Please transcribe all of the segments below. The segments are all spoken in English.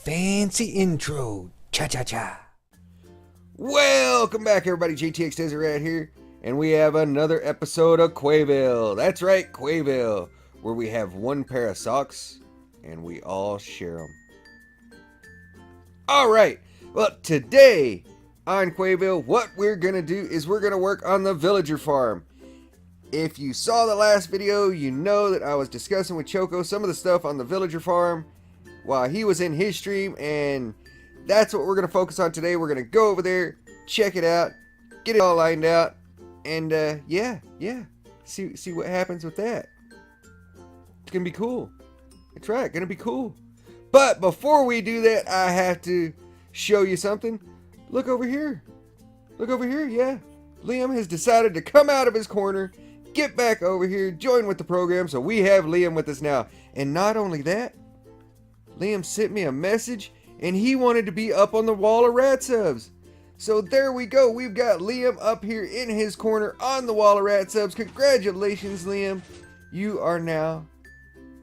fancy intro. Cha-cha-cha. Welcome back, everybody. JTX Desert Rat here, and we have another episode of KwehVille. That's right, KwehVille, where we have one pair of socks, and we all share them. All right, well, today on KwehVille, what we're going to do is we're going to work on the villager farm. If you saw the last video, you know that I was discussing with Choco some of the stuff on the villager farm while he was in his stream, and that's what we're going to focus on today. We're going to go over there, check it out, get it all lined out, and yeah, see what happens with that. It's going to be cool. That's right, going to be cool. But before we do that, I have to show you something. Look over here. Look over here, yeah. Liam has decided to come out of his corner, get back over here, join with the program, so we have Liam with us now. And not only that, Liam sent me a message, and he wanted to be up on the wall of rat subs. So there we go. We've got Liam up here in his corner on the wall of rat subs. Congratulations, Liam. You are now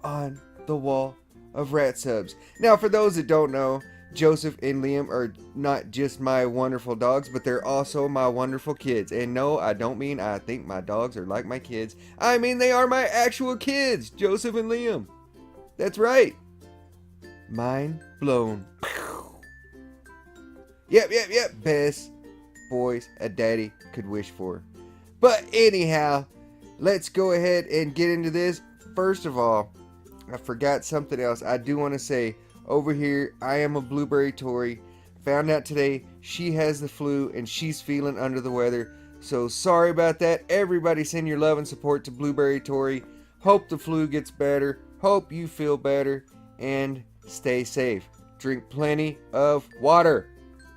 on the wall of rat subs. Now, for those that don't know, Joseph and Liam are not just my wonderful dogs, but they're also my wonderful kids. And no, I don't mean I think my dogs are like my kids. I mean they are my actual kids, Joseph and Liam. That's right. Mind blown. Yep. Best boys a daddy could wish for. But anyhow, let's go ahead and get into this. First of all, I forgot something else. I do want to say, over here, I am a Blueberry Tori. Found out today she has the flu and she's feeling under the weather. So sorry about that. Everybody send your love and support to Blueberry Tori. Hope the flu gets better. Hope you feel better. And stay safe. Drink plenty of water.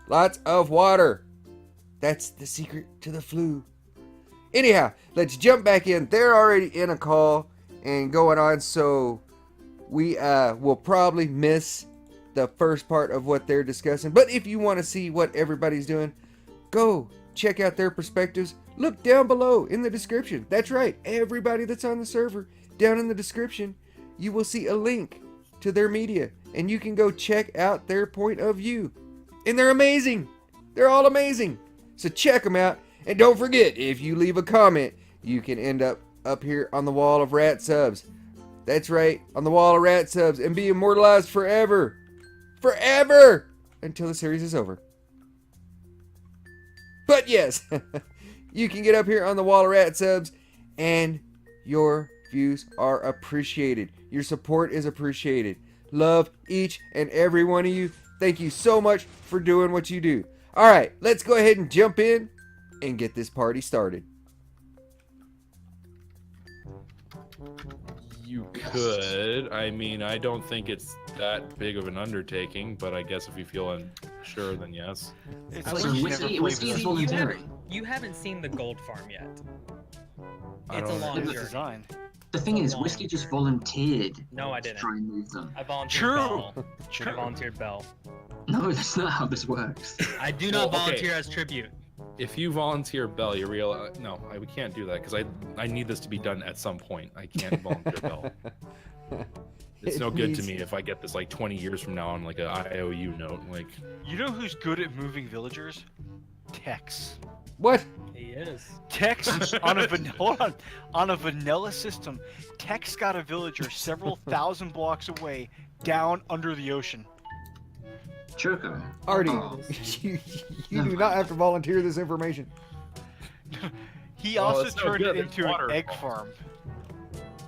Lots of water. That's the secret to the flu. Anyhow, let's jump back in. They're already in a call and going on, so we will probably miss the first part of what they're discussing. But if you want to see what everybody's doing, go check out their perspectives. Look down below in the description. That's right, everybody that's on the server, down in the description, you will see a link to their media, and you can go check out their point of view. And they're amazing. They're all amazing. So check them out. And don't forget, if you leave a comment, you can end up here on the wall of rat subs. That's right, on the wall of rat subs, and be immortalized forever. Forever! Until the series is over. But yes, you can get up here on the wall of rat subs, and your views are appreciated. Your support is appreciated. Love each and every one of you. Thank you so much for doing what you do. Alright, let's go ahead and jump in and get this party started. You could. I mean, I don't think it's that big of an undertaking, but I guess if you feel unsure, then yes. It's like whiskey is voluntary. You haven't seen the gold farm yet. I It's a don't long know. journey. Design. The thing is, Whiskey just volunteered No, I to didn't. try and move them. I volunteered True. Bell. I True. volunteered Bell. No, that's not how this works. I do not Well, okay. volunteer as tribute. If you volunteer Bell, you realize we can't do that because I need this to be done at some point. I can't volunteer Bell. It's no good to me if I get this like 20 years from now on like an IOU note. Like, You know who's good at moving villagers? Tex. What? He is. Tex on a on a vanilla system. Tex got a villager several thousand blocks away, down under the ocean. Choco. Artie, Oh. you do not have to volunteer this information. He Well, also it's no turned good, it it's into water. an egg farm.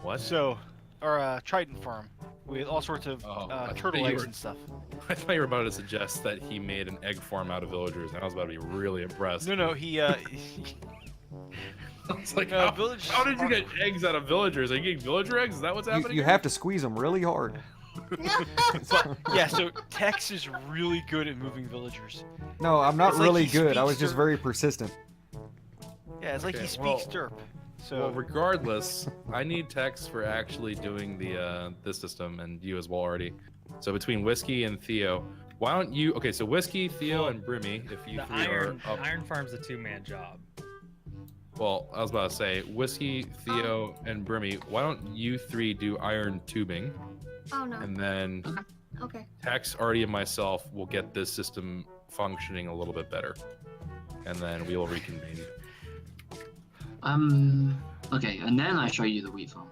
what? So, or a trident farm with all sorts of Oh, I thought turtle you eggs were- and stuff. I thought you were about to suggest that he made an egg farm out of villagers, and I was about to be really impressed. No, he I was like, No, how did you get eggs out of villagers? Are you getting villager eggs? Is that what's happening? You here? have to squeeze them really hard. But yeah, so Tex is really good at moving villagers. No, I'm not It's like really he good. I was speaks just to- very persistent. Yeah, it's like Okay, he speaks well- derp. So Well, regardless, I need Tex for actually doing the this system, and you as well, already. So between Whiskey and Theo, why don't you? Okay, so Whiskey, Theo, and Brimmy, if you The three iron are up. farm's a two-man job. Well, I was about to say Whiskey, Theo, and Brimmy. Why don't you three do iron tubing, Oh no. and then Okay. Tex, Artie, and myself will get this system functioning a little bit better, and then we will reconvene. Okay, and then I show you the wheat farm.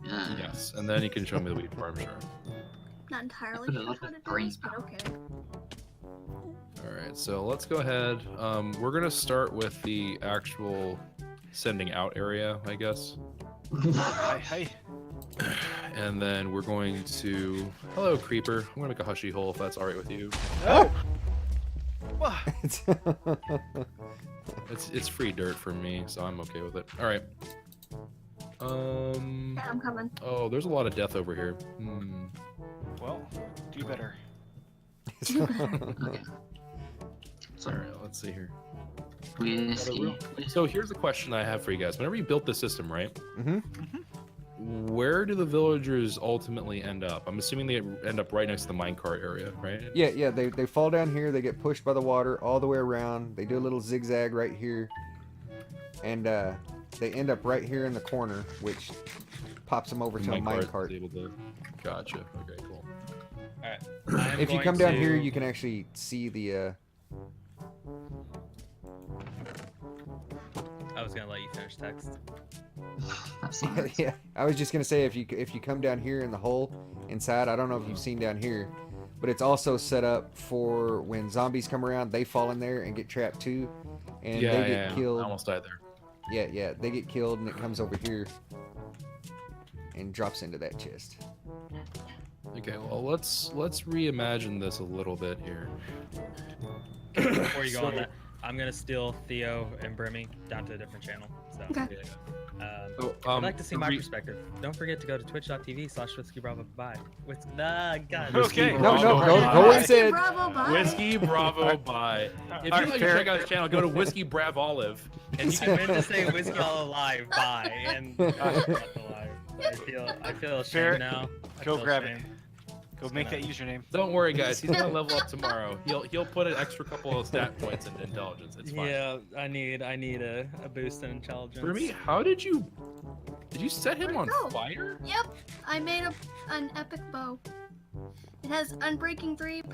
Yes, and then you can show me the wheat farm, sure. Not entirely put a sure lot how of to do brains this, but okay. All right, so let's go ahead. We're gonna start with the actual sending out area, I guess, Hi. and then we're going to. Hello, creeper. I'm gonna make a hushy hole if that's all right with you. Oh! What? It's free dirt for me, so I'm okay with it. All right. Yeah, I'm coming. Oh, there's a lot of death over here. Well, do better. Okay. All right, let's see here. Whiskey. So here's the question I have for you guys. Whenever you built the system, right? Mm-hmm. Where do the villagers ultimately end up? I'm assuming they end up right next to the minecart area, right? Yeah. They fall down here. They get pushed by the water all the way around. They do a little zigzag right here, and they end up right here in the corner, which pops them over to a minecart. is able to... Gotcha. Okay, cool. Alright. If you come down here, you can actually see the. I was gonna let you finish text. I've seen it. Yeah, I was just gonna say if you come down here in the hole inside, I don't know if you've seen down here, but it's also set up for when zombies come around, they fall in there and get trapped too, and they get killed. I almost died there. Yeah, they get killed and it comes over here and drops into that chest. Okay, well let's reimagine this a little bit here. Before you go on that, I'm gonna steal Theo and Brimmy down to a different channel. So Okay. I'd like to see my perspective. Don't forget to go to twitch.tv/whiskeybravo bye. God. Okay. No, go Bye. what he said. Bravo, bye. Whiskey Bravo bye. If you'd like to check out his channel, go to Whiskey Brav Olive. And you meant to say whiskey all alive bye, and not alive. I feel ashamed Fair. now. Go grab it. ashamed. Go make that username. Don't worry, guys. He's gonna level up tomorrow. He'll put an extra couple of stat points into intelligence. It's fine. Yeah, I need a boost in intelligence. For me, how did you set him on Where'd it go? fire? Yep, I made an epic bow. It has Unbreaking 3,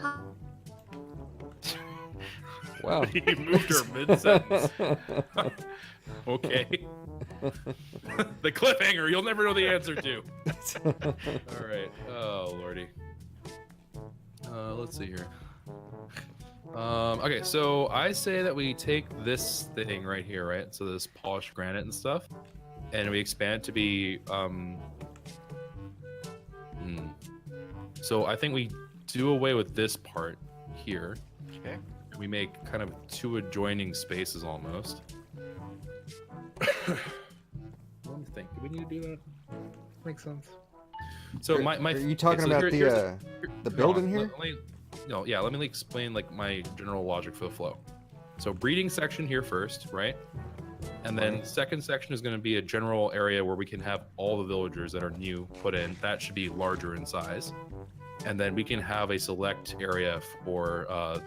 Wow. He moved her mid-sentence. Okay. The cliffhanger you'll never know the answer to. All right. Oh lordy. Let's see here. Okay, so I say that we take this thing right here, right? So this polished granite and stuff, and we expand it to be. So I think we do away with this part here. Okay. We make kind of two adjoining spaces almost. Let me think. Do we need to do that? Makes sense. So my Are you talking okay, so about here's the building here? Let me explain like my general logic for the flow. So breeding section here first, right? And then second section is going to be a general area where we can have all the villagers that are new put in. That should be larger in size. And then we can have a select area for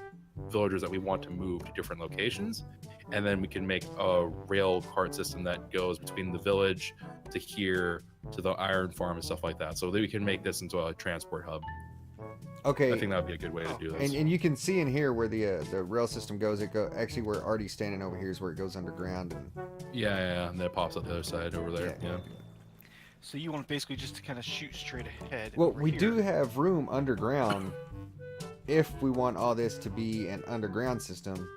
villagers that we want to move to different locations. And then we can make a rail cart system that goes between the village to here to the iron farm and stuff like that. So that we can make this into a transport hub. Okay. I think that would be a good way to do this. And you can see in here where the rail system goes. Actually where Artie's standing over here is where it goes underground. And Yeah, and then it pops up the other side over there. Yeah. So you want basically just to kind of shoot straight ahead. well, over we here. do have room underground if we want all this to be an underground system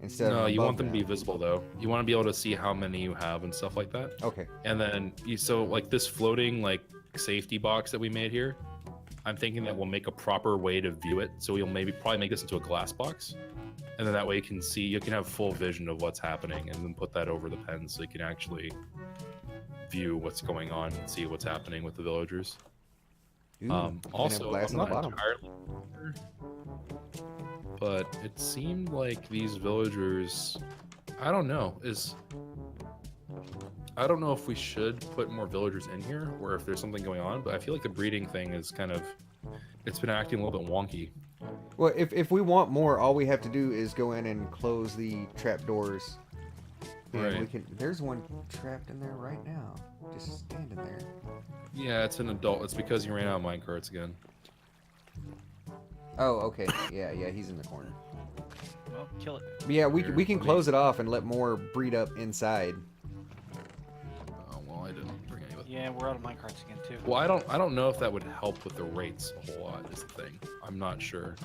instead of No, you above want them to be ground. visible though. You want to be able to see how many you have and stuff like that. Okay. And then so like this floating like safety box that we made here, I'm thinking that we'll make a proper way to view it. So we'll probably make this into a glass box, and then that way you can have full vision of what's happening, and then put that over the pen so you can actually view what's going on and see what's happening with the villagers. Ooh, can have Also, glass I'm on the not bottom. entirely sure, but it seemed like these villagers, I don't know if we should put more villagers in here or if there's something going on, but I feel like the breeding thing is it's been acting a little bit wonky. Well, if we want more, all we have to do is go in and close the trap doors. And Right. there's one trapped in there right now, just standing there. Yeah, it's an adult. It's because you ran out of minecarts again. Oh, okay. Yeah, he's in the corner. Well, kill it. But yeah, we Here, can let me- close it off and let more breed up inside. Oh well, I didn't bring any with me. Yeah, we're out of minecarts again too. Well, I don't know if that would help with the rates a whole lot. Is the thing. I'm not sure.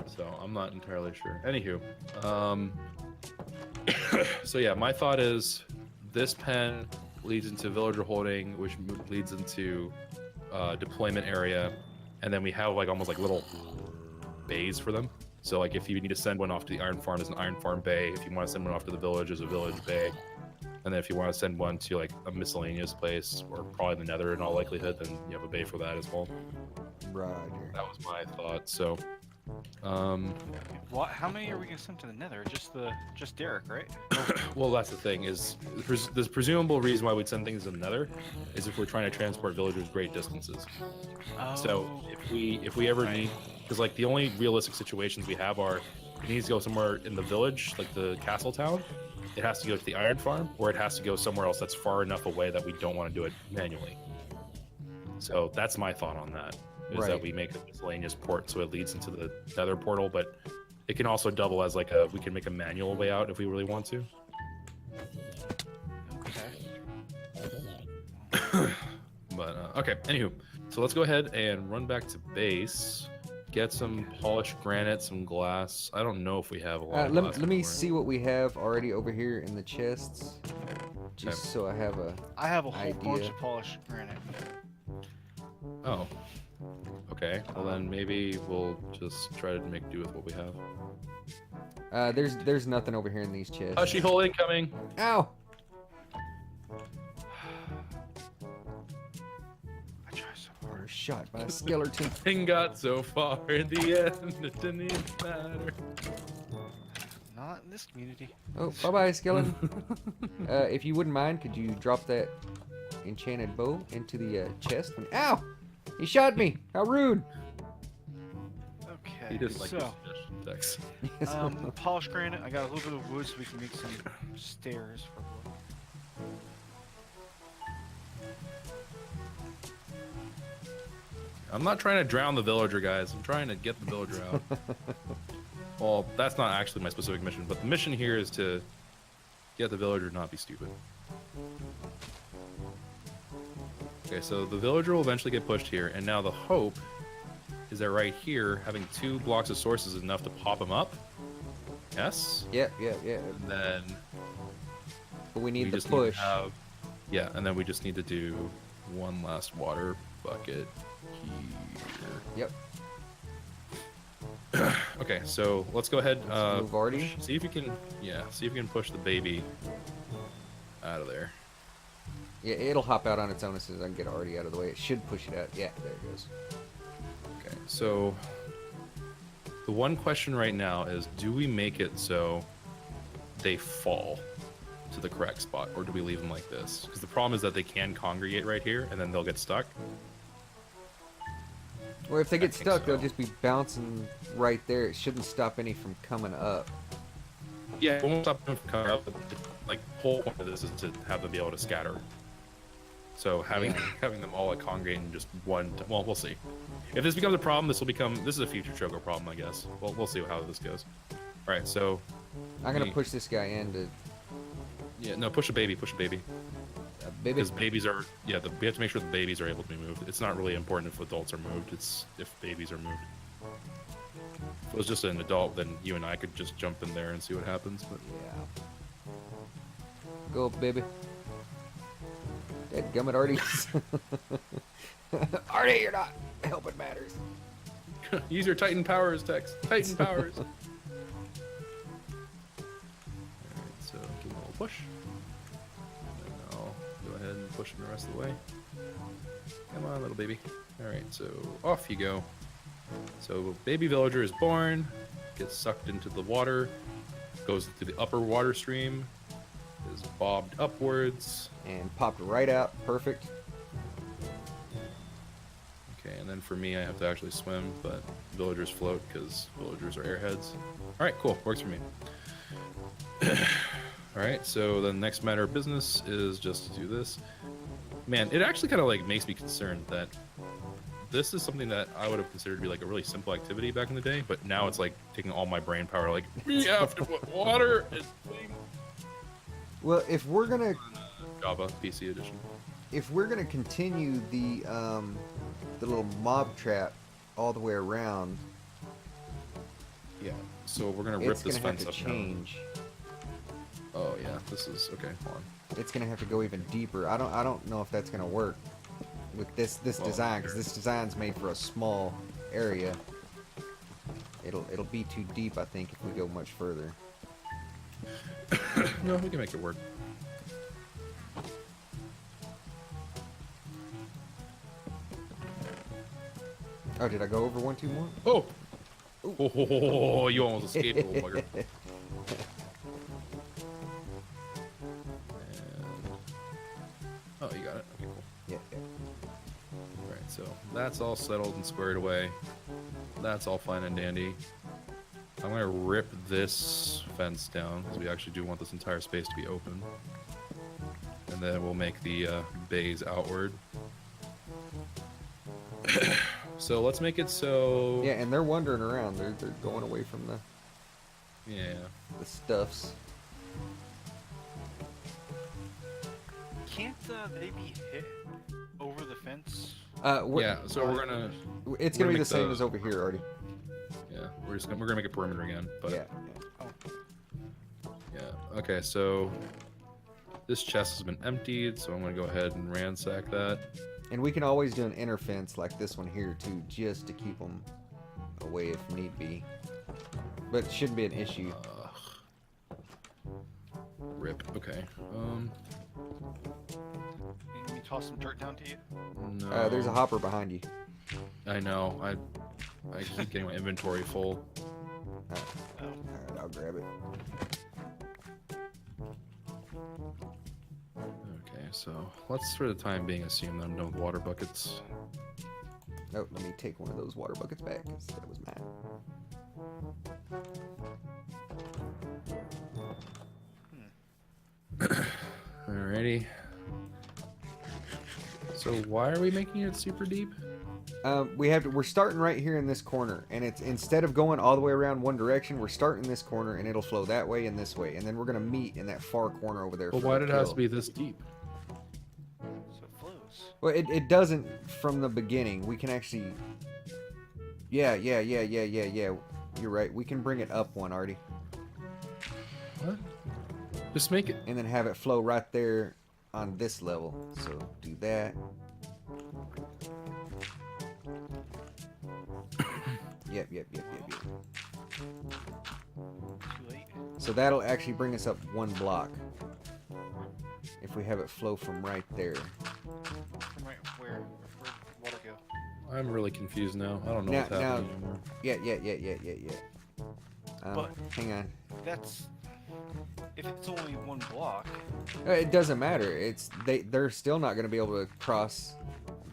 So I'm not entirely sure. Anywho, so yeah, my thought is this pen leads into villager holding, which leads into deployment area, and then we have like almost like little bays for them. So like if you need to send one off to the iron farm, there's an iron farm bay. If you want to send one off to the village, there's a village bay. And then if you want to send one to like a miscellaneous place, or probably the nether in all likelihood, then you have a bay for that as well. Roger. That was my thought. So, What? How many are we gonna send to the Nether? Just Derek, right? well, that's the thing is the presumable reason why we'd send things to the nether is if we're trying to transport villagers great distances. Oh. So if we ever need, because like the only realistic situations we have are it needs to go somewhere in the village, like the castle town. It has to go to the iron farm, or it has to go somewhere else that's far enough away that we don't want to do it manually. So that's my thought on that. Is Right. that we make a miscellaneous port so it leads into the nether portal, but it can also double as like we can make a manual way out if we really want to. Okay. But okay, anywho, so let's go ahead and run back to base, get some polished granite, some glass. I don't know if we have a lot. Of glass Let me anymore. see what we have already over here in the chests, just so I have a. I have a whole bunch Idea. of polished granite. Oh. Okay. Well then maybe we'll just try to make do with what we have. There's nothing over here in these chests. Hushy hole incoming. Ow! I try so hard. We're shot by a skeleton. Thing got so far in the end, it didn't even matter. Not in this community. Oh, bye-bye, skeleton. If you wouldn't mind, could you drop that enchanted bow into the chest? Ow! He shot me! How rude! He Okay. didn't like So, your suggestion, Dex. polished granite. I got a little bit of wood so we can make some stairs for wood. I'm not trying to drown the villager, guys. I'm trying to get the villager out. Well, that's not actually my specific mission, but the mission here is to get the villager to not be stupid. Okay, so the villager will eventually get pushed here, and now the hope is that right here, having 2 blocks of sources is enough to pop him up. Yes? Yeah. And then But we need the just need to push. have- yeah, and then we just need to do one last water bucket here. Yep. Okay, so let's go ahead. Move Artie. See if you can, see if you can push the baby out of there. Yeah, it'll hop out on its own as soon as I can get Artie out of the way. It should push it out. Yeah, there it goes. Okay, so the one question right now is, do we make it so they fall to the correct spot, or do we leave them like this? Because the problem is that they can congregate right here, and then they'll get stuck. Or if they get think stuck, so. they'll just be bouncing right there. It shouldn't stop any from coming up. Yeah, it won't stop them from coming up. But like, the whole point of this is to have them be able to scatter. So having Yeah. having them all like congregate in just one. Well, we'll see. If this becomes a problem, this is a future Choco problem, I guess. Well, we'll see how this goes. All right, so I'm gonna Me. push this guy into yeah, no, push a baby, baby. because babies are we have to make sure the babies are able to be moved. It's not really important if adults are moved. It's if babies are moved. If it was just an adult, then you and I could just jump in there and see what happens. But Yeah. Go, baby. Dead gummit, Artie. Artie, you're not helping matters. use your Titan powers, Tex. Titan powers. Alright, so give him a little push. And then I'll go ahead and push him the rest of the way. Come on, little baby. Alright, so off you go. So baby villager is born, gets sucked into the water, goes to the upper water stream, is bobbed upwards. And popped right out. Perfect. Okay, and then for me, I have to actually swim, but villagers float because villagers are airheads. All right, cool, works for me. All right, so the next matter of business is just to do this. Man, it actually kind of like makes me concerned that this is something that I would have considered to be like a really simple activity back in the day, but now it's like taking all my brain power. Like we have to put water and things. Well, if we're gonna Java PC edition. if we're gonna continue the little mob trap all the way around, Yeah. So we're gonna rip it's this gonna have fence to up now. change. Oh yeah, this is okay. Hold on. It's gonna have to go even deeper. I don't know if that's gonna work with this Well, design, because here. this design's made for a small area. It'll be too deep, I think, if we go much further. No, we can make it work. Oh, did I go over one too more? Oh. Oh, you almost escaped, little bugger. And... Oh, you got it. Okay, cool. Yeah. Alright, so that's all settled and squared away. That's all fine and dandy. I'm gonna rip this fence down because we actually do want this entire space to be open. And then we'll make the bays outward. So let's make it so... Yeah, and they're wandering around. They're going away from Yeah. the stuffs. Can't they be hit over the fence? Yeah, so we're gonna... It's we're gonna be gonna the make same the- as over here, Artie. Yeah, we're gonna make a perimeter again. But Yeah. yeah. Okay, so this chest has been emptied, so I'm gonna go ahead and ransack that. And we can always do an inner fence like this one here too, just to keep them away if need be. But it shouldn't be an issue. Rip. Okay. Can we toss some dirt down to you? No. There's a hopper behind you. I know. I keep getting my inventory full. Alright, I'll grab it. Okay, so let's for the time being assume that I'm done with water buckets. Oh, let me take one of those water buckets back, 'cause that was mine. Alrighty. So why are we making it super deep? We're starting right here in this corner, and it's instead of going all the way around one direction, we're starting this corner, and it'll flow that way and this way, and then we're gonna meet in that far corner over there. But for why the did it have kill. to be this deep? So it flows. Well, it doesn't from the beginning. We can actually. Yeah. You're right. We can bring it up one, Artie, What? Just make it. and then have it flow right there on this level. So do that. Yep. Too late. So that'll actually bring us up one block. If we have it flow from right there. From right where? Where'd the water go? I'm really confused now. I don't know Now- what's happening anymore. Yeah. But- Hang on. That's if it's only one block. It doesn't matter. They're still not going to be able to cross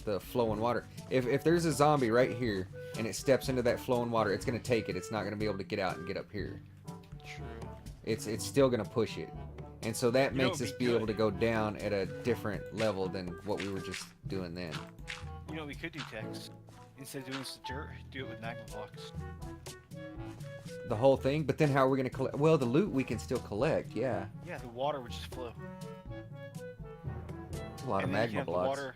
the flowing water. If there's a zombie right here and it steps into that flowing water, it's going to take it. It's not going to be able to get out and get up here. True. It's still going to push it. And so that You know, makes it'd us be be able good. to go down at a different level than what we were just doing then. You know what we could do, Tex? Instead of doing this with dirt, do it with magma blocks. The whole thing, but then how are we going to collect? Well, the loot we can still collect, yeah. Yeah, the water would just flow. A lot of And then you magma can have the blocks. water.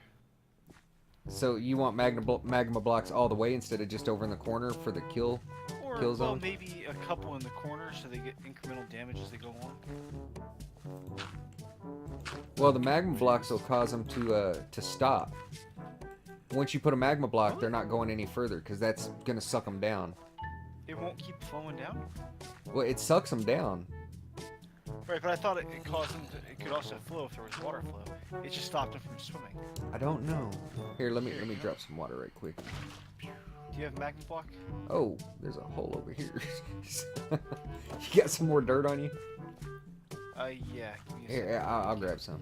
So you want magma blocks all the way instead of just over in the corner for the kill? Or, Kill well, zone? maybe a couple in the corner so they get incremental damage as they go along. Well, the magma blocks will cause them to stop. Once you put a magma block, they're not going any further because that's gonna suck them down. It won't keep flowing down? Well, it sucks them down. Right, but I thought it caused them to, it could also flow if there was water flow. It just stopped them from swimming. I don't know. Here, let me drop some water right quick. Do you have magma block? Oh, there's a hole over here. You got some more dirt on you? Yeah. Give me a Here, second. I'll grab some.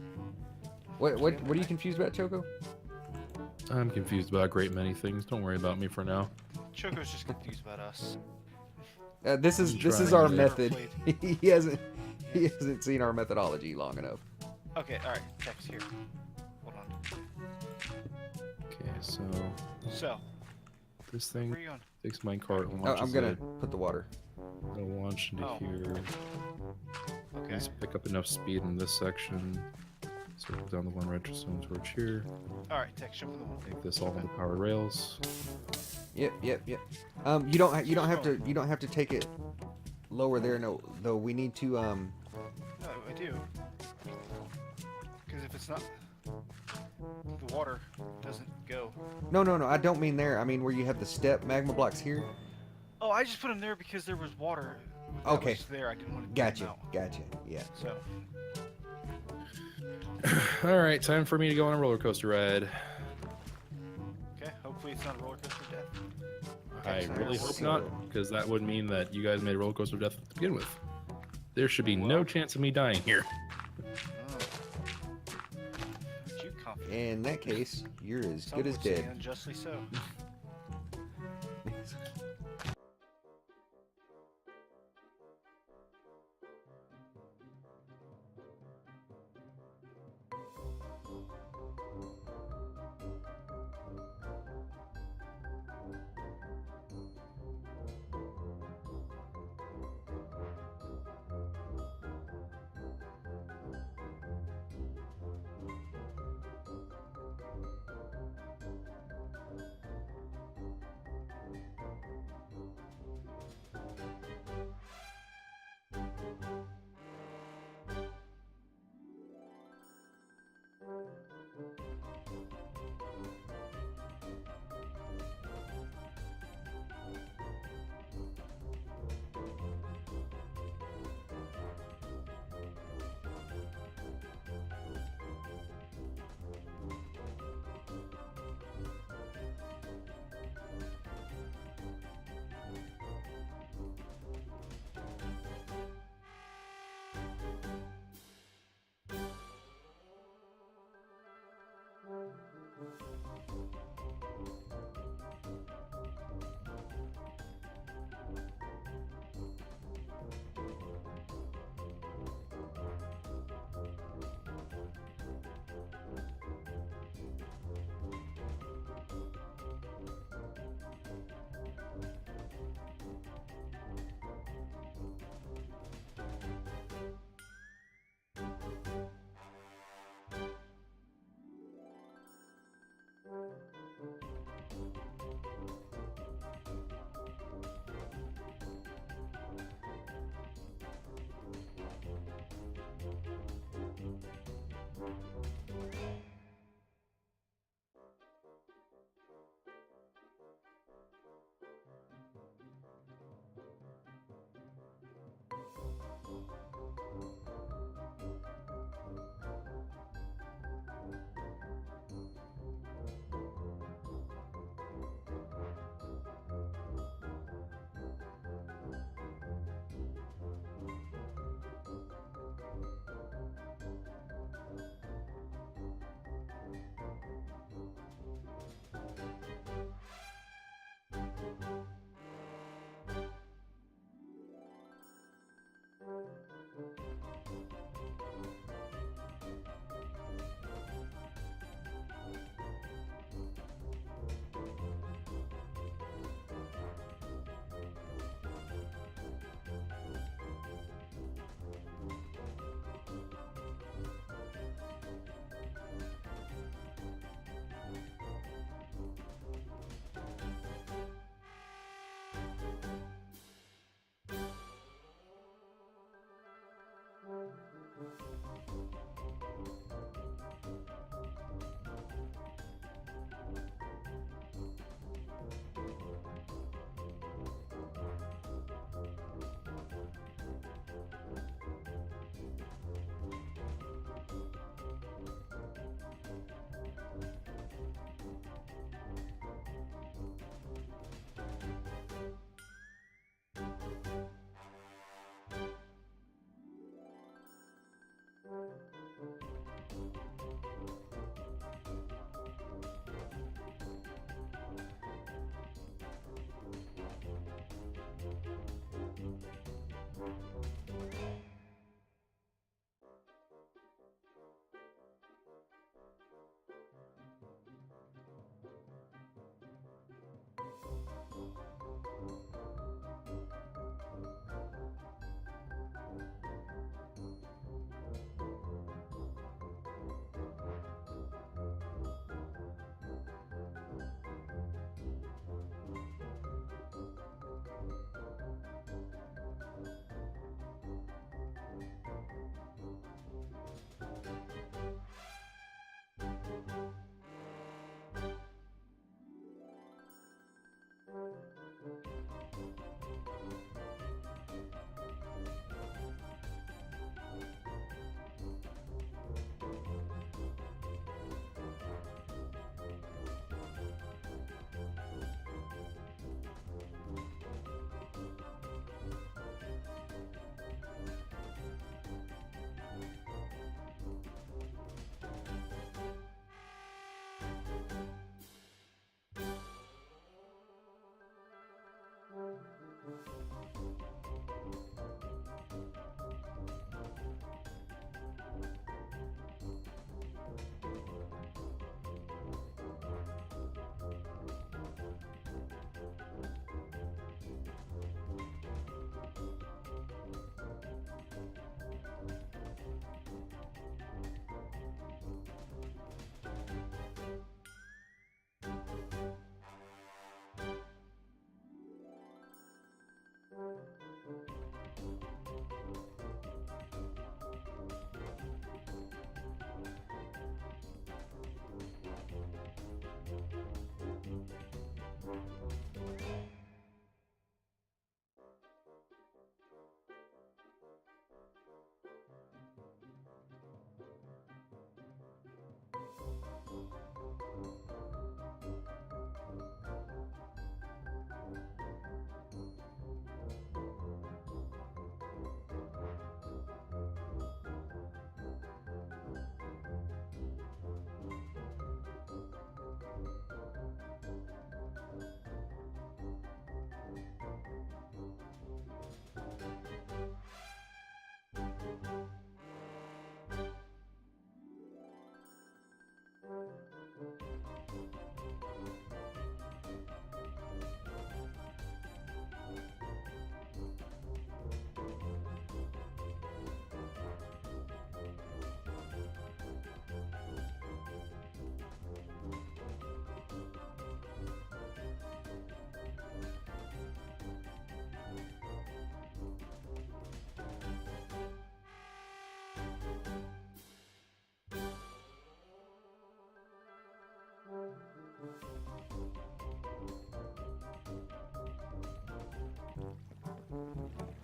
What are you confused about, Choco? I'm confused about a great many things. Don't worry about me for now. Choco's just confused about us. This is trying our to- method. He hasn't seen our methodology long enough. Okay, alright, Tex, here. Hold on. Okay, so So, This thing Where are you going? takes minecart and Oh, launches I'm gonna it. put the water. It'll launch into Oh. here. Okay. Let's pick up enough speed in this section. Circle down the one redstone torch here. All right, Tex, jump in the wall. Make this all into power rails. Yep. You don't have to take it lower there. No, though we need to No, I do. Because if it's not, the water doesn't go. No, I don't mean there. I mean where you have the step magma blocks here. Oh, I just put them there because there was water. That Okay. was there. I didn't want to get them out. Gotcha. Yeah. So, All right, time for me to go on a roller coaster ride. okay. Hopefully it's not a roller coaster of death. I Okay, really so- hope not, because that would mean that you guys made a roller coaster of death to begin with. There should be no chance of me dying here. Oh. Aren't you confident? In that case, you're as Some good as would say dead. unjustly so.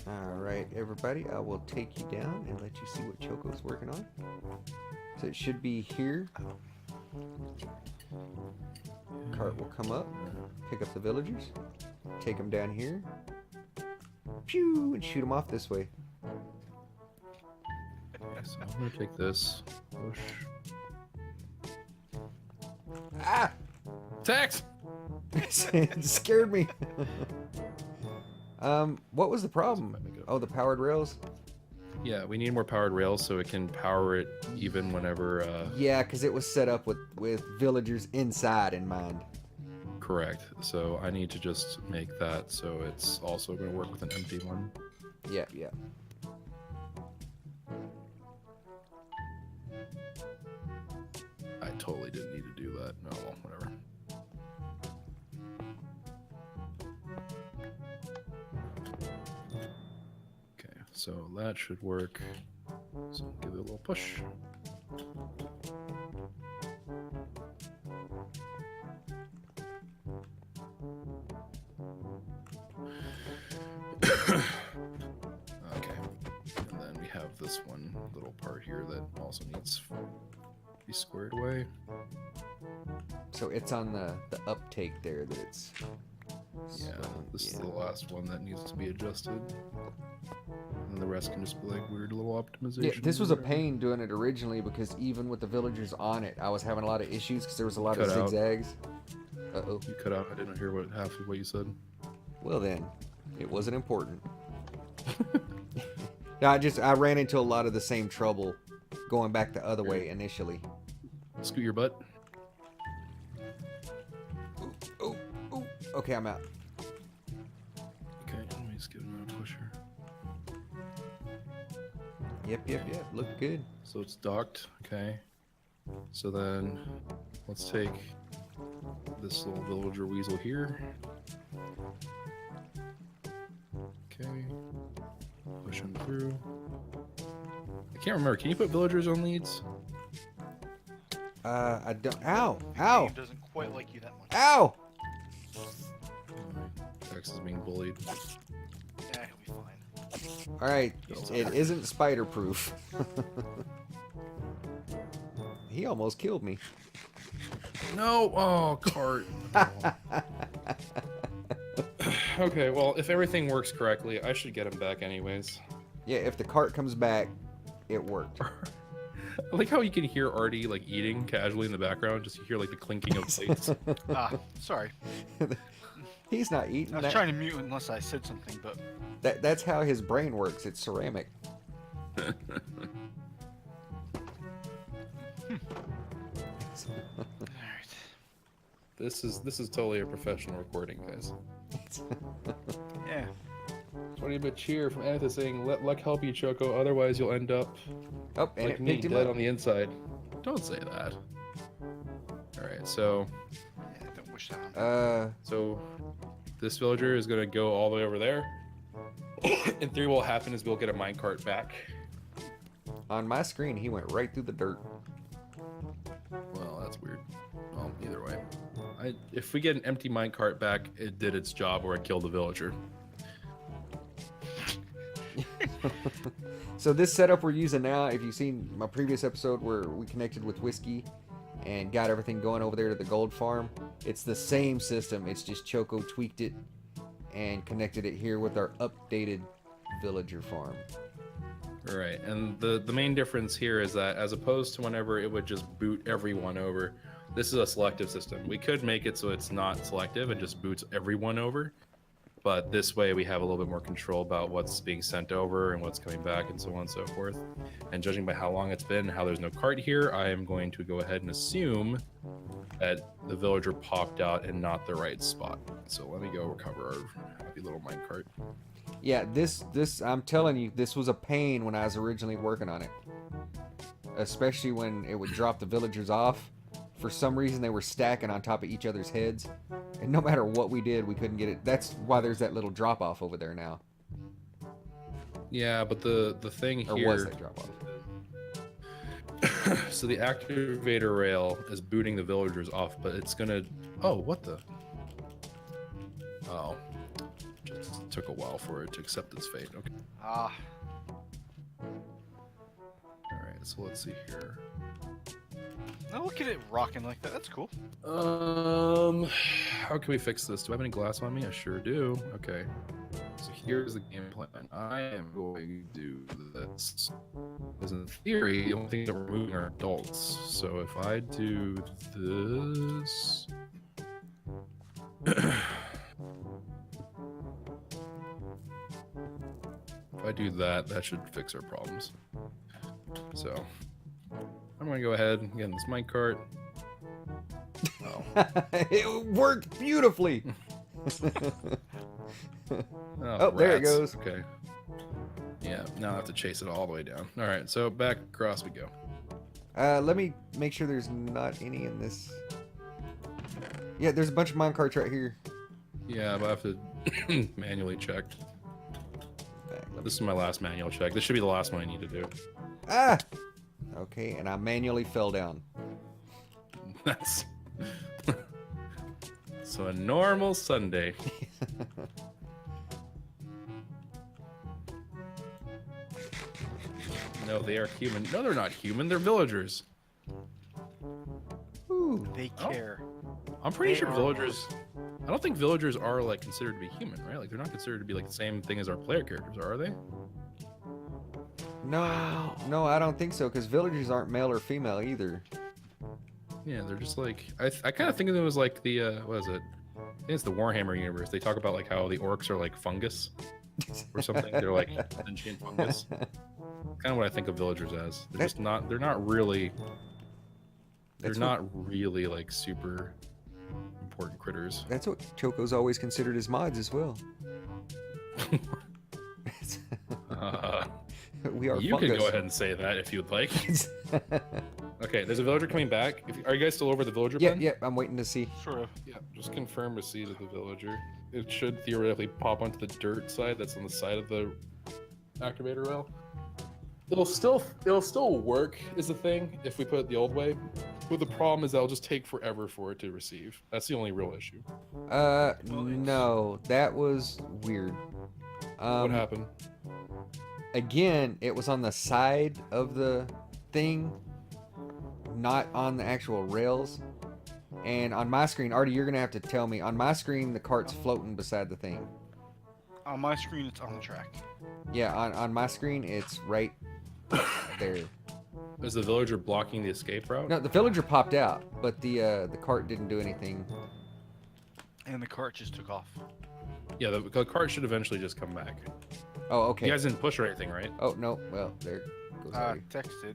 Alright, everybody, I will take you down and let you see what Choco's working on. So it should be here. Cart will come up, pick up the villagers, take them down here, pew, and shoot them off this way. So I'm gonna take this. Push. Ah! Text! It scared me. What was the problem? Oh, the powered rails? Yeah, we need more powered rails so it can power it even whenever. Yeah, because it was set up with villagers inside in mind. Correct. So I need to just make that so it's also going to work with an empty one. Yeah, yeah. I totally didn't need to do that. No, well, whatever. Okay, so that should work. So give it a little push. Okay, and then we have this one little part here that also needs to be squared away. So it's on the uptake there that it's... Yeah, this is the last one that needs to be adjusted. And the rest can just be like weird little optimization. Yeah, this was a pain doing it originally because even with the villagers on it, I was having a lot of issues because there was a lot of Cut out. zigzags. Uh-oh. You cut out. I didn't hear half of what you said. Well then, it wasn't important. No, I ran into a lot of the same trouble going back the other way initially. Scoot your butt. Ooh, ooh. Okay, I'm out. Okay, let me just get another pusher. Yep. Look good. So it's docked. Okay. So then let's take this little villager weasel here. Okay. Push him through. I can't remember. Can you put villagers on leads? I don't. Ow! The Ow! game doesn't quite like you that much. Ow! Tex is being bullied. Yeah, he'll be fine. Alright, it isn't spider proof. He almost killed me. No! Oh, cart. Okay, well, if everything works correctly, I should get him back anyways. Yeah, if the cart comes back, it worked. I like how you can hear Artie like eating casually in the background, just you hear like the clinking of plates. Sorry. He's not I eating was that. trying to mute unless I said something, but That's how his brain works. It's ceramic. alright. This is totally a professional recording, guys. Yeah. 20-bit cheer from Anthony saying, "Let luck help you, Choco. Otherwise, you'll end up Oh, and like it me, picked him dead up. on the inside." Don't say that. All right, so Yeah, don't wish that on. this villager is gonna go all the way over there. In theory, what will happen is we'll get a minecart back. On my screen, he went right through the dirt. Well, that's weird. Well, either way, if we get an empty minecart back, it did its job, or it killed the villager. So this setup we're using now, if you've seen my previous episode where we connected with Whiskey and got everything going over there to the gold farm, it's the same system. It's just Choco tweaked it and connected it here with our updated villager farm. Right, and the main difference here is that as opposed to whenever it would just boot everyone over, this is a selective system. We could make it so it's not selective and just boots everyone over, but this way we have a little bit more control about what's being sent over and what's coming back and so on and so forth. And judging by how long it's been and how there's no cart here, I am going to go ahead and assume that the villager popped out in not the right spot. So let me go recover our happy little minecart. Yeah, this I'm telling you, this was a pain when I was originally working on it. Especially when it would drop the villagers off. For some reason they were stacking on top of each other's heads. And no matter what we did, we couldn't get it. That's why there's that little drop off over there now. Yeah, but the thing Or here, was that drop off? so the activator rail is booting the villagers off, but it's gonna, oh, what the, oh, just took a while for it to accept its fate. Okay, Ah. all right, so let's see here. Now look at it rocking like that. That's cool. How can we fix this? Do I have any glass on me? I sure do. Okay, so here's the game plan. I am going to do this. Because in theory, the only thing that we're moving are adults. So if I do this, if I do that, that should fix our problems. So I'm gonna go ahead and get in this minecart. Oh. It worked beautifully. Oh, there it rats. goes. Okay. Yeah, now I have to chase it all the way down. All right, so back across we go. Let me make sure there's not any in this. Yeah, there's a bunch of minecarts right here. Yeah, but I have to manually check. This is my last manual check. This should be the last one I need to do. Ah! Okay, and I manually fell down. That's so a normal Sunday. No, they are human. No, they're not human. They're villagers. Ooh. They Oh. care. I'm pretty They sure are villagers. I don't think villagers are like considered to be human, right? Like they're not considered to be like the same thing as our player characters, are they? No, no, I don't think so, because villagers aren't male or female either. Yeah, they're just like I kind of think of them as like the what is it? I think it's the Warhammer universe. They talk about like how the orcs are like fungus or something. They're like sentient fungus. Kind of what I think of villagers as. They're just not. They're not really. They're That's not really like super important critters. That's what Choco's always considered as mods as well. We are You fungus. can go ahead and say that if you would like. Okay, there's a villager coming back. Are you guys still over the villager Yeah, pen? yeah, I'm waiting to see. Sort of. Yeah, just confirm receipt of the villager. It should theoretically pop onto the dirt side that's on the side of the activator rail. It'll still work is the thing if we put it the old way. But the problem is that'll just take forever for it to receive. That's the only real issue. No, that was weird. What happened? Again, it was on the side of the thing, not on the actual rails. And on my screen, Artie, you're gonna have to tell me. On my screen, the cart's floating beside the thing. On my screen, it's on the track. Yeah, on my screen, it's right there. Is the villager blocking the escape route? No, the villager popped out, but the cart didn't do anything. And the cart just took off. Yeah, the cart should eventually just come back. Oh, okay. You guys didn't push or anything, right? Oh, no. Well, there goes Artie. Texted.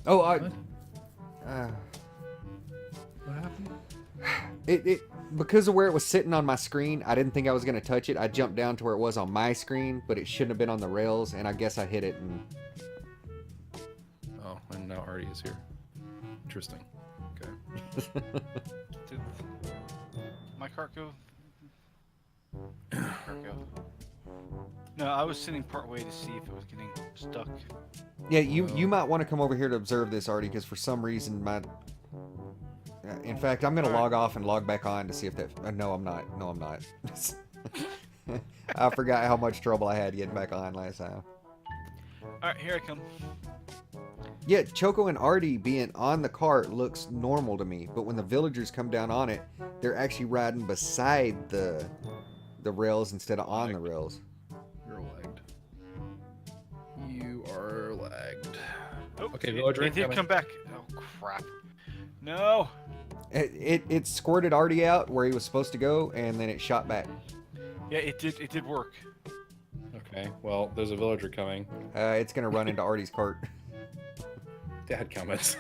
Oh, What happened? It because of where it was sitting on my screen, I didn't think I was going to touch it. I jumped down to where it was on my screen, but it shouldn't have been on the rails, and I guess I hit it. And Oh, and now Artie is here. Interesting. Okay. Did my cart go? Cart go? No, I was sitting part way to see if it was getting stuck. Yeah, you might want to come over here to observe this, Artie, because for some reason my... In fact, I'm going to log off and log back on to see if that... no, I'm not. No, I'm not. I forgot how much trouble I had getting back on last time. Alright, here I come. Yeah, Choco and Artie being on the cart looks normal to me, but when the villagers come down on it, they're actually riding beside the rails instead of on the rails. You're lagged. You are lagged. Oh, Okay, it villager did incoming. come back. Oh, crap. No! It squirted Artie out where he was supposed to go, and then it shot back. Yeah, it did work. Okay, well, there's a villager coming. It's going to run into Artie's cart. Dad comments.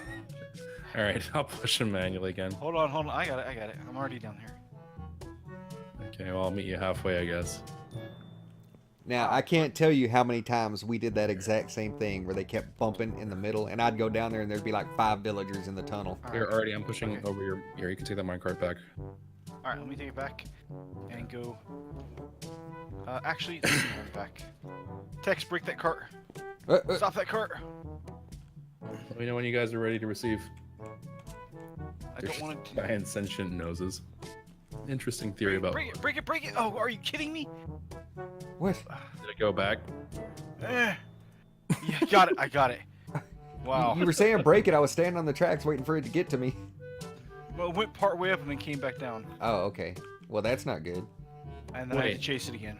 Alright, I'll push him manually again. Hold on. I got it. I'm already down here. Okay, well, I'll meet you halfway, I guess. Now, I can't tell you how many times we did that exact same thing where they kept bumping in the middle, and I'd go down there and there'd be like 5 villagers in the tunnel. Here, Artie, I'm pushing over your... Here, you can take that minecart back. Alright, let me take it back and go. Actually, let me run back. Text, break that cart. Stop that cart. Let me know when you guys are ready to receive. I don't want to. Giant sentient noses. Interesting theory about... Break it! Oh, are you kidding me? What? Did it go back? Yeah, got it. I got it. Wow. You were saying break it. I was standing on the tracks waiting for it to get to me. Well, it went part way up and then came back down. Oh, okay. Well, that's not good. And then I had to chase it again.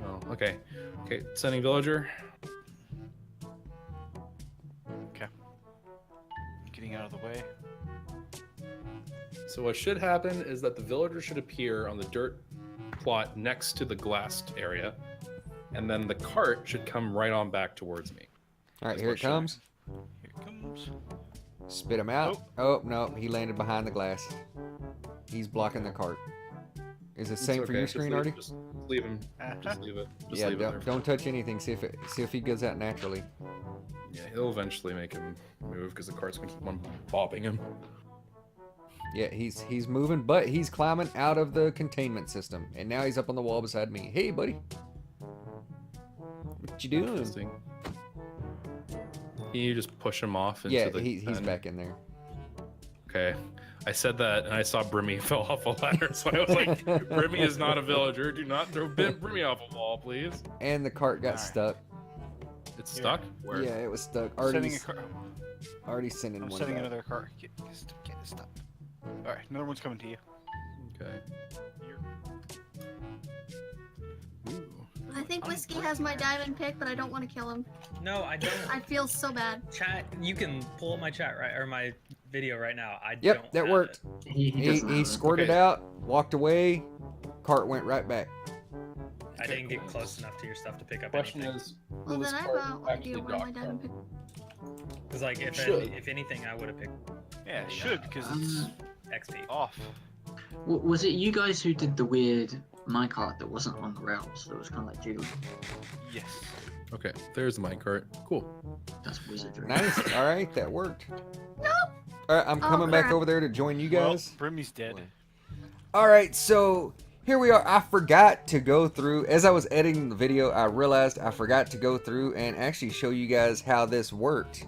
Oh, okay. Okay, sending villager. Okay. Getting out of the way. So what should happen is that the villager should appear on the dirt plot next to the glassed area, and then the cart should come right on back towards me. All right, That's here what it comes. Here it comes. Spit him out. Oh, no. He landed behind the glass. He's blocking the cart. Is it the same It's for okay, your just screen, leave- Artie? Just leave him. Just leave it. Just Yeah, leave it there. don't touch anything. See if he goes out naturally. Yeah, he'll eventually make him move because the cart's going to keep on bopping him. Yeah, he's moving, but he's climbing out of the containment system, and now he's up on the wall beside me. Hey, buddy. What you doing? Interesting. Can you just push him off into Yeah, the... he's den? back in there. Okay. I said that, and I saw Brimmy fell off a ladder, so I was like, Brimmy is not a villager. Do not throw Brimmy off a wall, please. And the cart got Alright. stuck. It's stuck? Where? Yeah, it was stuck. Sending a Artie's cart. sending I'm one sending back. another cart. Get this stuff. Alright, another one's coming to you. Okay. Ooh. I think Whiskey has my diamond pick, but I don't want to kill him. No, I don't. I feel so bad. Chat, you can pull up my chat right or my video right now. I Yep, don't that have worked. it. He doesn't He have it. squirted Okay. out, walked away, cart went right back. I didn't get close enough to your stuff to pick up Question anything. is, Well, will this then I have cart an actually idea where my dock diamond pick. Because like Should. if anything, I would have picked Yeah, it should, because it's XP. off. Was it you guys who did the weird minecart that wasn't on the rails? That was kind of like jiggling. Yes. Okay, there's the minecart. Cool. That's wizardry. Nice. All right, that worked. No. All right, I'm Oh, coming back crap. over there to join you guys. Well, Brimmy's dead. All right, so here we are. I forgot to go through, as I was editing the video, I realized I forgot to go through and actually show you guys how this worked.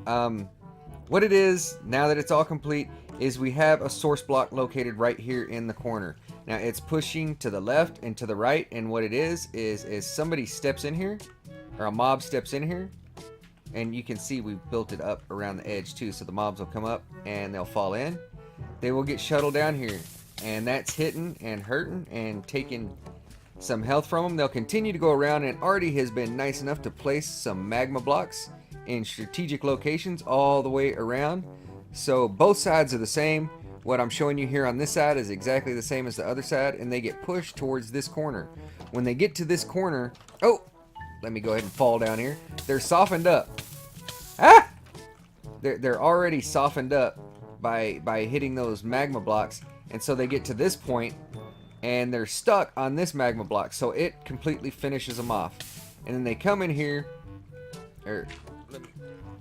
What it is, now that it's all complete, is we have a source block located right here in the corner. Now it's pushing to the left and to the right, and what it is somebody steps in here, or a mob steps in here, and you can see we've built it up around the edge too, so the mobs will come up and they'll fall in. They will get shuttled down here, and that's hitting and hurting and taking some health from them. They'll continue to go around, and Artie has been nice enough to place some magma blocks in strategic locations all the way around. So both sides are the same. What I'm showing you here on this side is exactly the same as the other side, and they get pushed towards this corner. When they get to this corner, oh, let me go ahead and fall down here. They're softened up. Ah! They're already softened up by hitting those magma blocks, and so they get to this point, and they're stuck on this magma block, so it completely finishes them off. And then they come in here,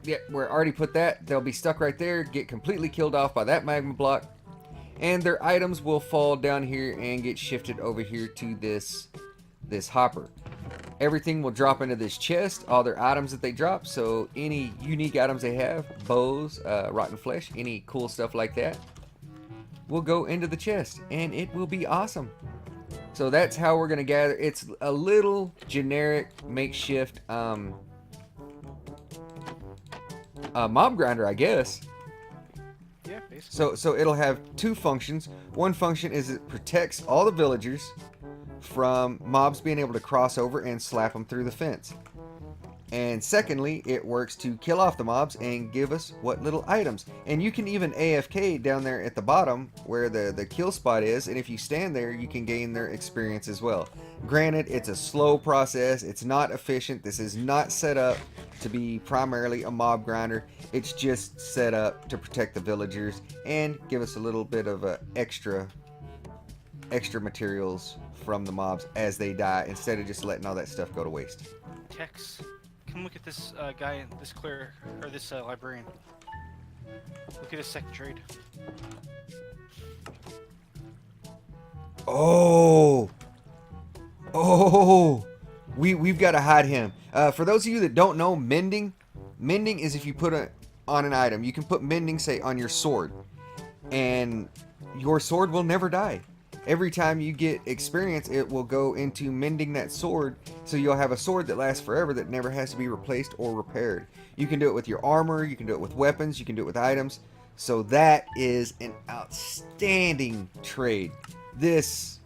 yeah, where I already put that, they'll be stuck right there, get completely killed off by that magma block, and their items will fall down here and get shifted over here to this hopper. Everything will drop into this chest, all their items that they drop, so any unique items they have, bows, rotten flesh, any cool stuff like that, will go into the chest, and it will be awesome. So that's how we're going to gather. It's a little generic makeshift mob grinder, I guess. Yeah, basically. So it'll have two functions. One function is it protects all the villagers from mobs being able to cross over and slap them through the fence. And secondly, it works to kill off the mobs and give us what little items. And you can even AFK down there at the bottom where the kill spot is, and if you stand there, you can gain their experience as well. Granted, it's a slow process, it's not efficient, this is not set up to be primarily a mob grinder, it's just set up to protect the villagers and give us a little bit of extra materials from the mobs as they die, instead of just letting all that stuff go to waste. Tex, come look at this guy, this cleric, or this librarian. Look at his second trade. Oh, we've got to hide him. For those of you that don't know, mending is if you put on an item. You can put mending, say, on your sword, and your sword will never die. Every time you get experience, it will go into mending that sword, so you'll have a sword that lasts forever that never has to be replaced or repaired. You can do it with your armor, you can do it with weapons, you can do it with items. So that is an outstanding trade. This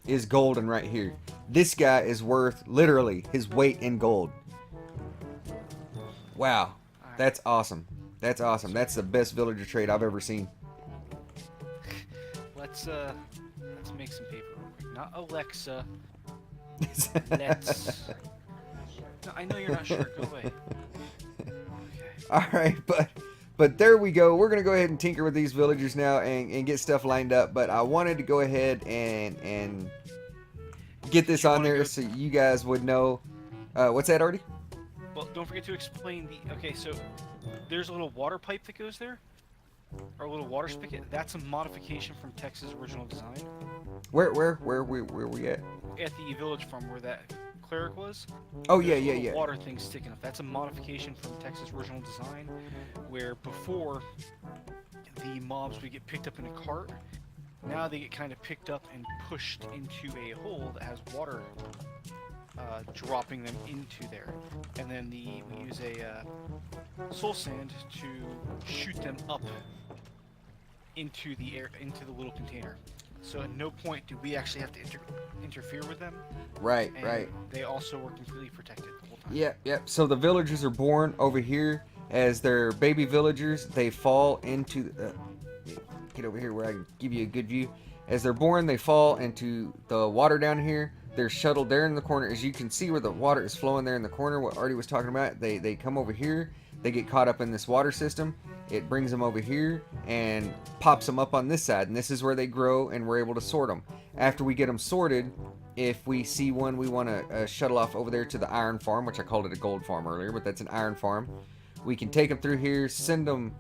is golden right here. This guy is worth literally his weight in gold. Wow, that's awesome. That's awesome. That's the best villager trade I've ever seen. Let's make some paper real quick. Not Alexa. Let's. No, I know you're not sure. Go away. Okay. All right, but there we go. We're gonna go ahead and tinker with these villagers now and get stuff lined up. But I wanted to go ahead and get this on there so you guys would know. What's that, Artie? Well, don't forget to explain the. Okay, so there's a little water pipe that goes there, or a little water spigot. That's a modification from Tex's original design. Where we at? At the village farm where that cleric was. Oh There's yeah, a little yeah. Water thing sticking up. That's a modification from Tex's original design, where before the mobs would get picked up in a cart. Now they get kind of picked up and pushed into a hole that has water dropping them into there, and then we use a soul sand to shoot them up into the air, into the little container. So at no point do we actually have to interfere with them. Right, and right. They also were completely protected the whole time. Yep. So the villagers are born over here as they're baby villagers. They fall into get over here where I can give you a good view. As they're born, they fall into the water down here. They're shuttled there in the corner. As you can see where the water is flowing there in the corner, what Artie was talking about, they come over here. They get caught up in this water system. It brings them over here and pops them up on this side. And this is where they grow, and we're able to sort them. After we get them sorted, if we see one we want to shuttle off over there to the iron farm, which I called it a gold farm earlier, but that's an iron farm. We can take them through here, send them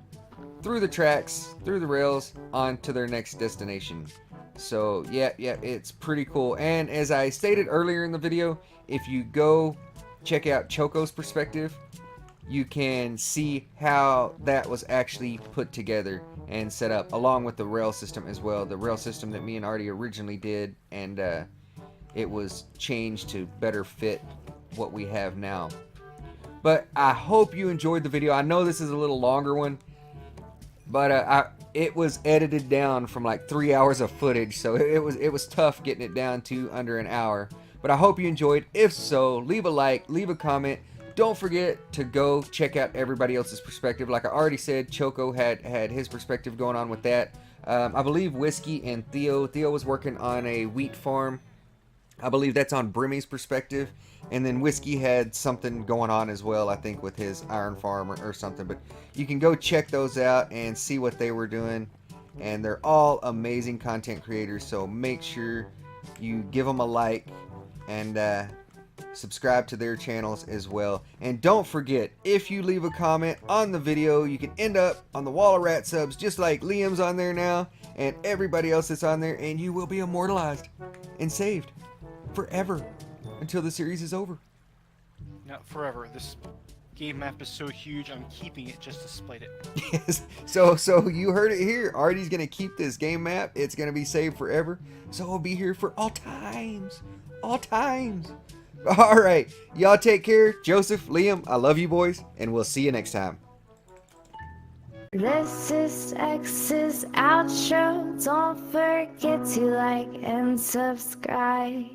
through the tracks, through the rails, on to their next destination. So yeah, it's pretty cool. And as I stated earlier in the video, if you go check out Choco's perspective, you can see how that was actually put together and set up, along with the rail system as well. The rail system that me and Artie originally did, and it was changed to better fit what we have now. But I hope you enjoyed the video. I know this is a little longer one, but it was edited down from like 3 hours of footage, so it was tough getting it down to under an hour. But I hope you enjoyed. If so, leave a like, leave a comment, don't forget to go check out everybody else's perspective. Like I already said, Choco had his perspective going on with that. I believe Whiskey and Theo was working on a wheat farm. I believe that's on Brimmy's perspective. And then Whiskey had something going on as well, I think, with his iron farm or something. But you can go check those out and see what they were doing. And they're all amazing content creators, so make sure you give them a like and subscribe to their channels as well. And don't forget, if you leave a comment on the video, you can end up on the wall of rat subs, just like Liam's on there now and everybody else that's on there, and you will be immortalized and saved forever until the series is over. Not forever. This game map is so huge, I'm keeping it just to spite it. Yes. So you heard it here. Artie's gonna keep this game map. It's gonna be saved forever. So it'll be here for all times. All times. All right. Y'all take care. Joseph, Liam, I love you boys, and we'll see you next time. This is X's outro. Don't forget to like and subscribe.